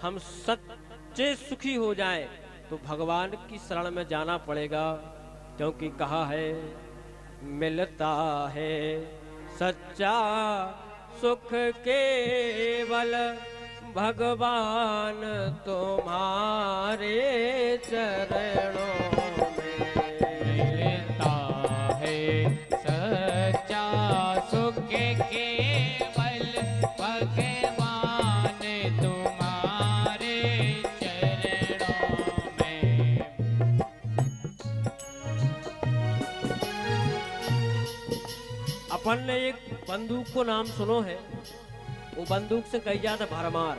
हम सच्चे सुखी हो जाएं तो भगवान की शरण में जाना पड़ेगा, क्योंकि कहा है मिलता है सच्चा सुख केवल भगवान तुम्हारे चरणों में। मिलता है सच्चा सुख केवल भगवान तुम्हारे चरणों में। अपन ने एक बंदूक को नाम सुनो है, वो बंदूक से कही जाता भरमार।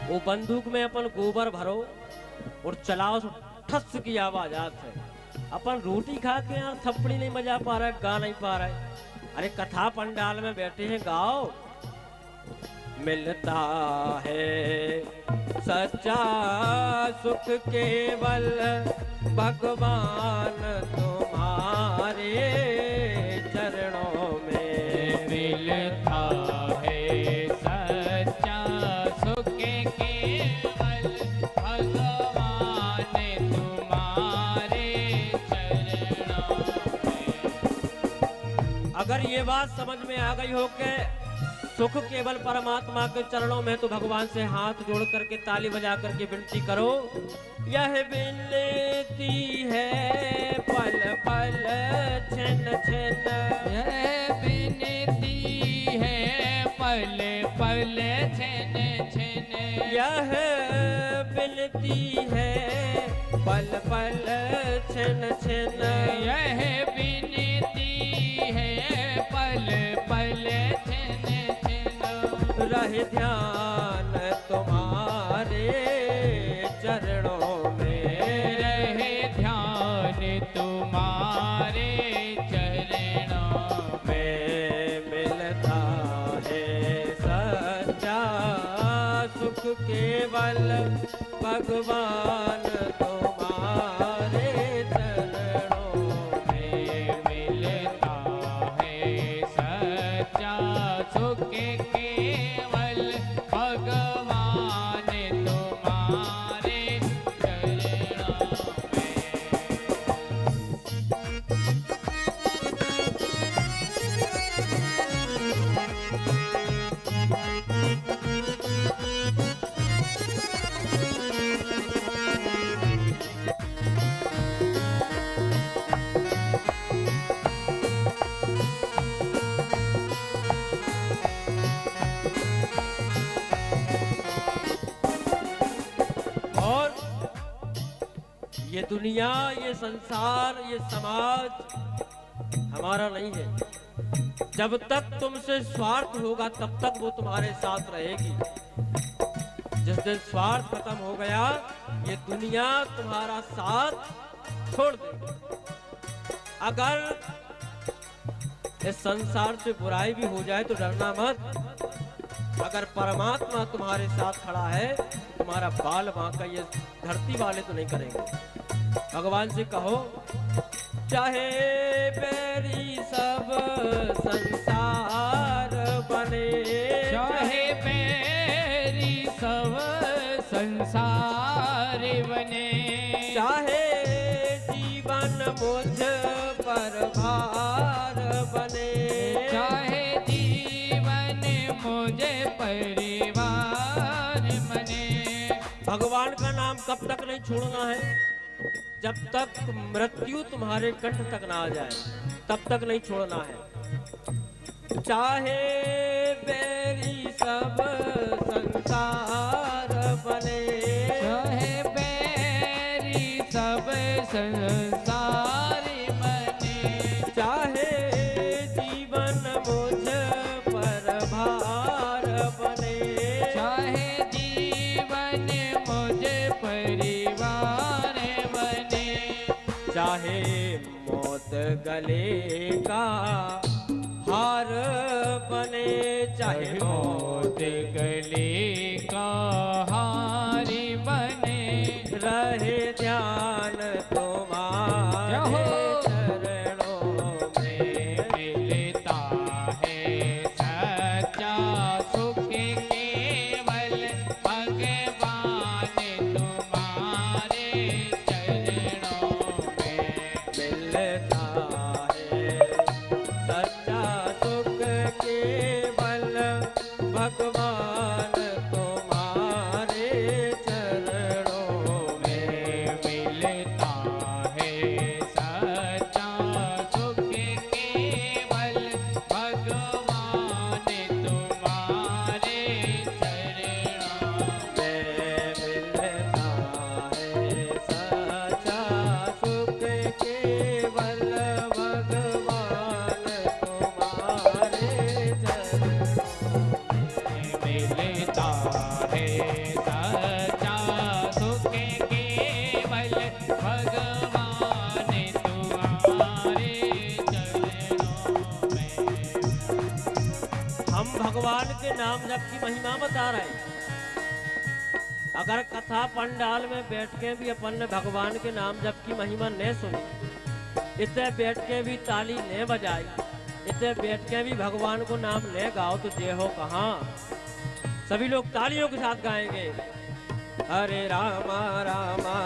वो बंदूक में अपन गोबर भरो और चलाओ तो ठस की आवाज आती है। अपन रोटी खा के यार थप्पड़ी नहीं बजा पा रहा है, गा नहीं पा रहा है। अरे कथा पंडाल में बैठे हैं, गाओ। मिलता है सच्चा सुख केवल भगवान तुम्हारे चरणों में। मिलता है सच्चा सुख केवल भगवान तुम्हारे चरणों में। अगर ये बात समझ में आ गई हो कि सुख केवल परमात्मा के चरणों में, तो भगवान से हाथ जोड़ करके ताली बजा करके विनती करो। यह विनती है पल पल छिन छिन, यह विनती है पल पल छिन छिन, यह विनती है पल पल छिन छिन, यह विनती है पल पल छिन छिन। रहे ध्यान तुम्हारे चरणों में, रहे ध्यान तुम्हारे चरणों में। मिलता है सच्चा सुख केवल भगवान तुम्हारे चरणों में। मिलता है सच्चा सुख केवल भगवान तुम्हारे चरणों में। और ये दुनिया, ये संसार, ये समाज हमारा नहीं है। जब तक तुमसे स्वार्थ होगा तब तक वो तुम्हारे साथ रहेगी। जिस दिन स्वार्थ खत्म हो गया, ये दुनिया तुम्हारा साथ छोड़ देगी। अगर इस संसार से बुराई भी हो जाए तो डरना मत। अगर परमात्मा तुम्हारे साथ खड़ा है, तुम्हारा बाल बांका ये धरती वाले तो नहीं करेंगे। भगवान से कहो, चाहे बैरी सब संसार बने, चाहे बैरी सब संसार बने, चाहे जीवन मुझ पर भार बने, चाहे जीवन मुझे परिवार बने। भगवान का नाम कब तक नहीं छोड़ना है? जब तक मृत्यु तुम्हारे कंठ तक ना आ जाए तब तक नहीं छोड़ना है। चाहे बैरी सब संसार बने, चाहे बैरी सब संसार बने, चाहे जीवन मुझ पर भार बने, चाहे जीवन मुझे परिवार बने, चाहे मौत गले का हार बने, चाहे मौत गले का हार बने। रहे ध्यान तुम्हारे चरणों में। मिलता है सच्चा सुख केवल भगवान के नाम जप की महिमा बता रहे हैं। अगर कथा पंडाल में बैठ के भी अपन ने भगवान के नाम जप की महिमा न सुनी, इतने बैठ के भी ताली न बजाई, इतने बैठ के भी भगवान को नाम न गाओ तो जय हो कहाँ। सभी लोग तालियों के साथ गाएंगे, हरे रामा रामा